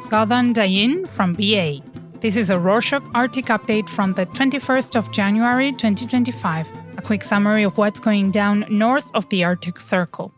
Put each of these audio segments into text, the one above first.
Godan Dayin from BA. This is a Rorschach Arctic update from the 21st of January 2025, a quick summary of what's going down north of the Arctic Circle.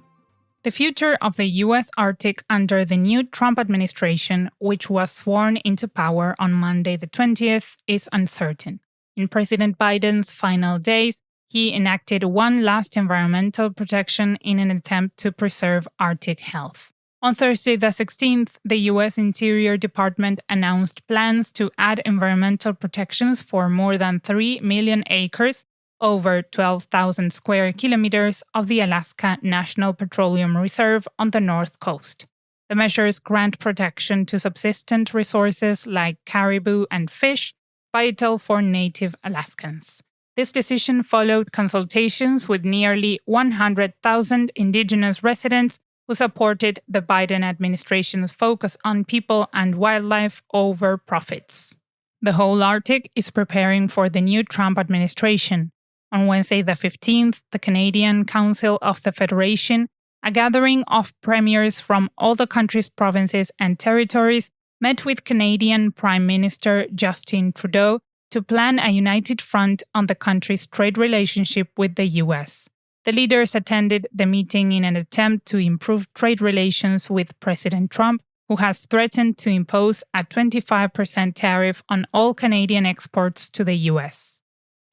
The future of the US Arctic under the new Trump administration, which was sworn into power on Monday the 20th, is uncertain. In President Biden's final days, he enacted one last environmental protection in an attempt to preserve Arctic health. On Thursday the 16th, the U.S. Interior Department announced plans to add environmental protections for more than 3 million acres, over 12,000 square kilometers, of the Alaska National Petroleum Reserve on the North Coast. The measures grant protection to subsistent resources like caribou and fish, vital for native Alaskans. This decision followed consultations with nearly 100,000 indigenous residents who supported the Biden administration's focus on people and wildlife over profits. The whole Arctic is preparing for the new Trump administration. On Wednesday the 15th, the Canadian Council of the Federation, a gathering of premiers from all the country's provinces and territories, met with Canadian Prime Minister Justin Trudeau to plan a united front on the country's trade relationship with the US. The leaders attended the meeting in an attempt to improve trade relations with President Trump, who has threatened to impose a 25% tariff on all Canadian exports to the US.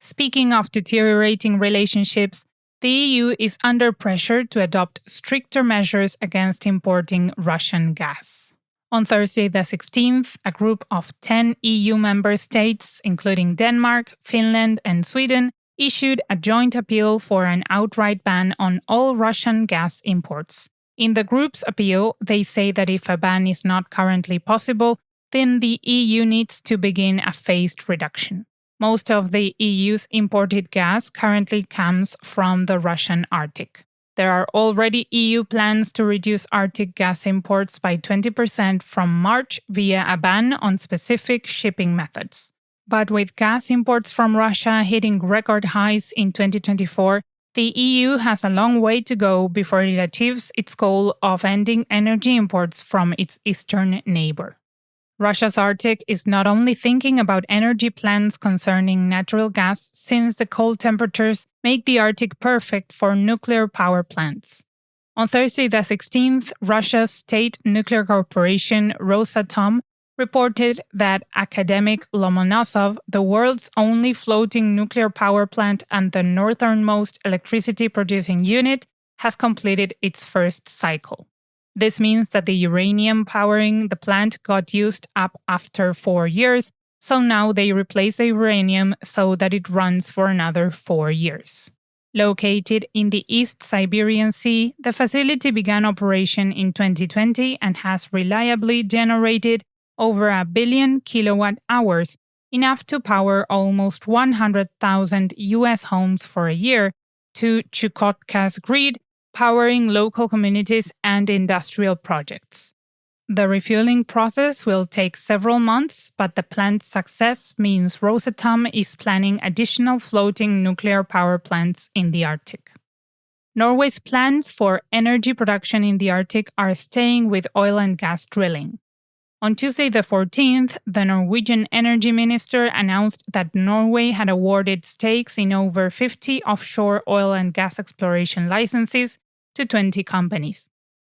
Speaking of deteriorating relationships, the EU is under pressure to adopt stricter measures against importing Russian gas. On Thursday the 16th, a group of 10 EU member states, including Denmark, Finland, and Sweden, issued a joint appeal for an outright ban on all Russian gas imports. In the group's appeal, they say that if a ban is not currently possible, then the EU needs to begin a phased reduction. Most of the EU's imported gas currently comes from the Russian Arctic. There are already EU plans to reduce Arctic gas imports by 20% from March via a ban on specific shipping methods. But with gas imports from Russia hitting record highs in 2024, the EU has a long way to go before it achieves its goal of ending energy imports from its eastern neighbor. Russia's Arctic is not only thinking about energy plans concerning natural gas, since the cold temperatures make the Arctic perfect for nuclear power plants. On Thursday the 16th, Russia's state nuclear corporation Rosatom reported that academic Lomonosov, the world's only floating nuclear power plant and the northernmost electricity-producing unit, has completed its first cycle. This means that the uranium powering the plant got used up after 4 years, so now they replace the uranium so that it runs for another 4 years. Located in the East Siberian Sea, the facility began operation in 2020 and has reliably generated over 1 billion kilowatt-hours, enough to power almost 100,000 US homes for a year, to Chukotka's grid, powering local communities and industrial projects. The refueling process will take several months, but the plant's success means Rosatom is planning additional floating nuclear power plants in the Arctic. Norway's plans for energy production in the Arctic are staying with oil and gas drilling. On Tuesday the 14th, the Norwegian energy minister announced that Norway had awarded stakes in over 50 offshore oil and gas exploration licenses to 20 companies.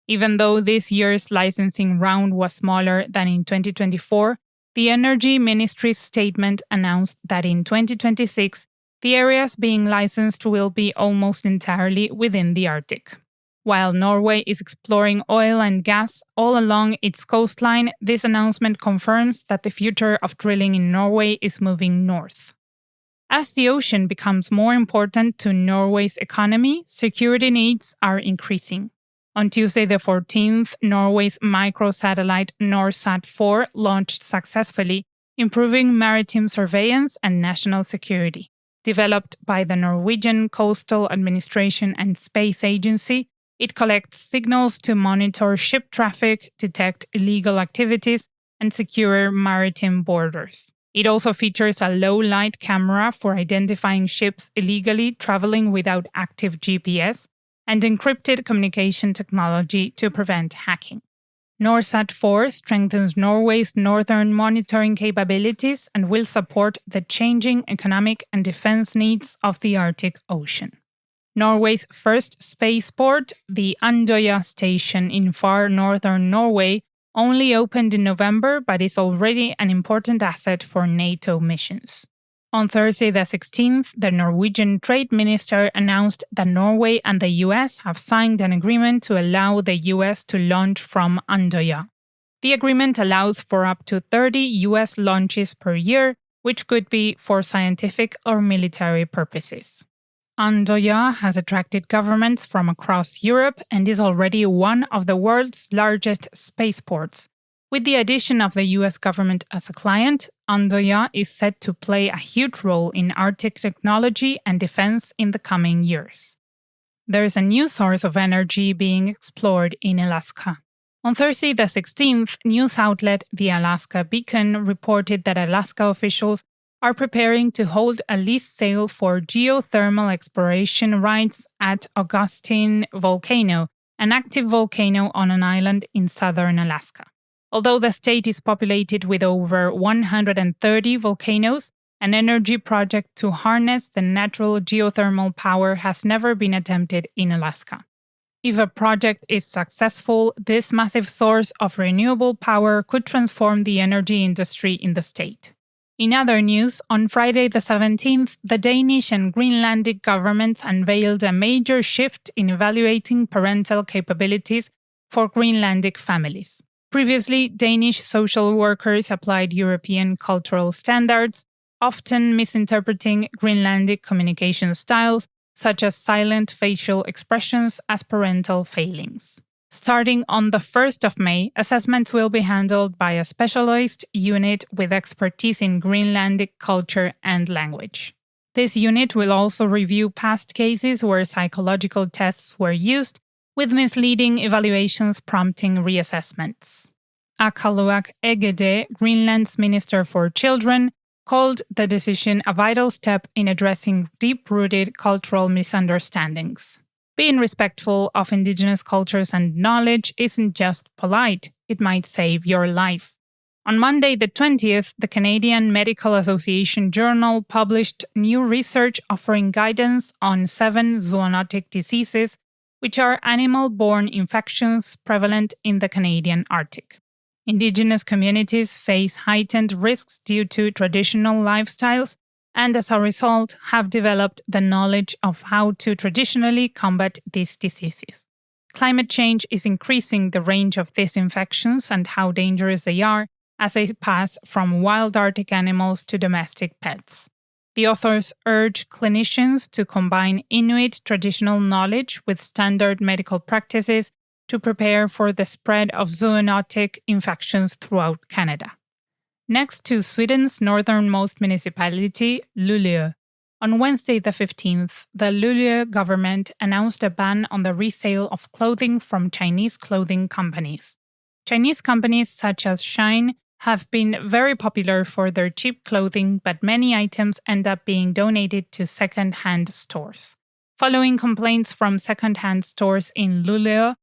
Even though this year's licensing round was smaller than in 2024, the Energy Ministry's statement announced that in 2026, the areas being licensed will be almost entirely within the Arctic. While Norway is exploring oil and gas all along its coastline, this announcement confirms that the future of drilling in Norway is moving north. As the ocean becomes more important to Norway's economy, security needs are increasing. On Tuesday the 14th, Norway's microsatellite NorSat-4 launched successfully, improving maritime surveillance and national security. Developed by the Norwegian Coastal Administration and Space Agency, it collects signals to monitor ship traffic, detect illegal activities, and secure maritime borders. It also features a low-light camera for identifying ships illegally traveling without active GPS and encrypted communication technology to prevent hacking. NORSAT 4 strengthens Norway's northern monitoring capabilities and will support the changing economic and defense needs of the Arctic Ocean. Norway's first spaceport, the Andøya station in far northern Norway, only opened in November but is already an important asset for NATO missions. On Thursday the 16th, the Norwegian trade minister announced that Norway and the US have signed an agreement to allow the US to launch from Andøya. The agreement allows for up to 30 US launches per year, which could be for scientific or military purposes. Andøya has attracted governments from across Europe and is already one of the world's largest spaceports. With the addition of the US government as a client, Andøya is set to play a huge role in Arctic technology and defense in the coming years. There is a new source of energy being explored in Alaska. On Thursday the 16th, news outlet The Alaska Beacon reported that Alaska officials are preparing to hold a lease sale for geothermal exploration rights at Augustine Volcano, an active volcano on an island in southern Alaska. Although the state is populated with over 130 volcanoes, an energy project to harness the natural geothermal power has never been attempted in Alaska. If a project is successful, this massive source of renewable power could transform the energy industry in the state. In other news, on Friday the 17th, the Danish and Greenlandic governments unveiled a major shift in evaluating parental capabilities for Greenlandic families. Previously, Danish social workers applied European cultural standards, often misinterpreting Greenlandic communication styles, such as silent facial expressions, as parental failings. Starting on the 1st of May, assessments will be handled by a specialized unit with expertise in Greenlandic culture and language. This unit will also review past cases where psychological tests were used, with misleading evaluations prompting reassessments. Akaluak Egede, Greenland's Minister for Children, called the decision a vital step in addressing deep-rooted cultural misunderstandings. Being respectful of indigenous cultures and knowledge isn't just polite, it might save your life. On Monday the 20th, the Canadian Medical Association Journal published new research offering guidance on 7 zoonotic diseases, which are animal-borne infections prevalent in the Canadian Arctic. Indigenous communities face heightened risks due to traditional lifestyles and as a result have developed the knowledge of how to traditionally combat these diseases. Climate change is increasing the range of these infections and how dangerous they are as they pass from wild Arctic animals to domestic pets. The authors urge clinicians to combine Inuit traditional knowledge with standard medical practices to prepare for the spread of zoonotic infections throughout Canada. Next to Sweden's northernmost municipality, Luleå. On Wednesday the 15th, the Luleå government announced a ban on the resale of clothing from Chinese clothing companies. Chinese companies such as Shine have been very popular for their cheap clothing, but many items end up being donated to second-hand stores. Following complaints from second-hand stores in Luleå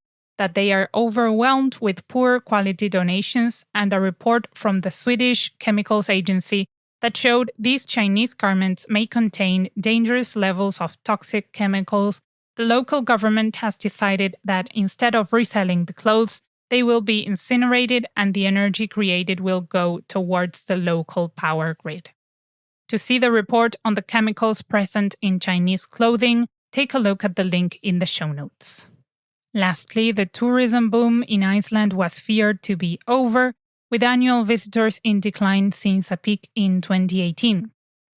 that they are overwhelmed with poor quality donations, and a report from the Swedish Chemicals Agency that showed these Chinese garments may contain dangerous levels of toxic chemicals, the local government has decided that instead of reselling the clothes, they will be incinerated and the energy created will go towards the local power grid. To see the report on the chemicals present in Chinese clothing, take a look at the link in the show notes. Lastly, the tourism boom in Iceland was feared to be over, with annual visitors in decline since a peak in 2018.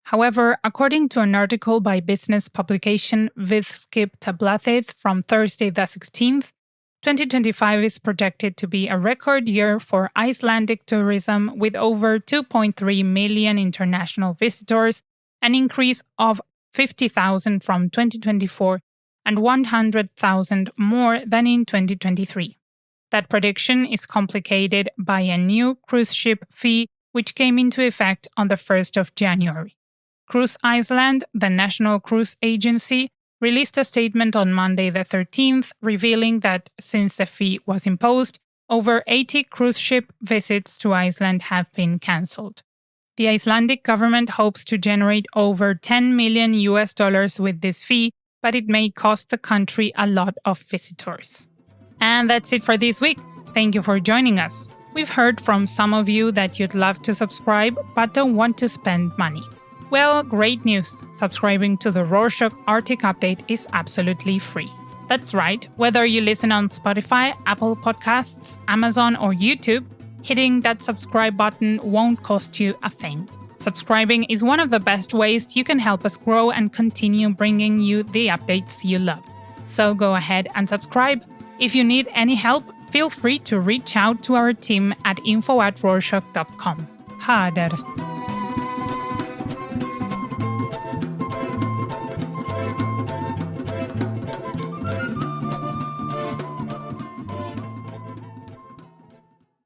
However, according to an article by business publication Viðskiptablaðið from Thursday the 16th, 2025 is projected to be a record year for Icelandic tourism with over 2.3 million international visitors, an increase of 50,000 from 2024 and 100,000 more than in 2023. That prediction is complicated by a new cruise ship fee which came into effect on the 1st of January. Cruise Iceland, the national cruise agency, released a statement on Monday the 13th, revealing that since the fee was imposed, over 80 cruise ship visits to Iceland have been cancelled. The Icelandic government hopes to generate over $10 million with this fee, but it may cost the country a lot of visitors. And that's it for this week. Thank you for joining us. We've heard from some of you that you'd love to subscribe but don't want to spend money. Well, great news. Subscribing to the Rorschach Arctic Update is absolutely free. That's right, whether you listen on Spotify, Apple Podcasts, Amazon, or YouTube, hitting that subscribe button won't cost you a thing. Subscribing is one of the best ways you can help us grow and continue bringing you the updates you love. So go ahead and subscribe. If you need any help, feel free to reach out to our team at info@rorschach.com. Hader.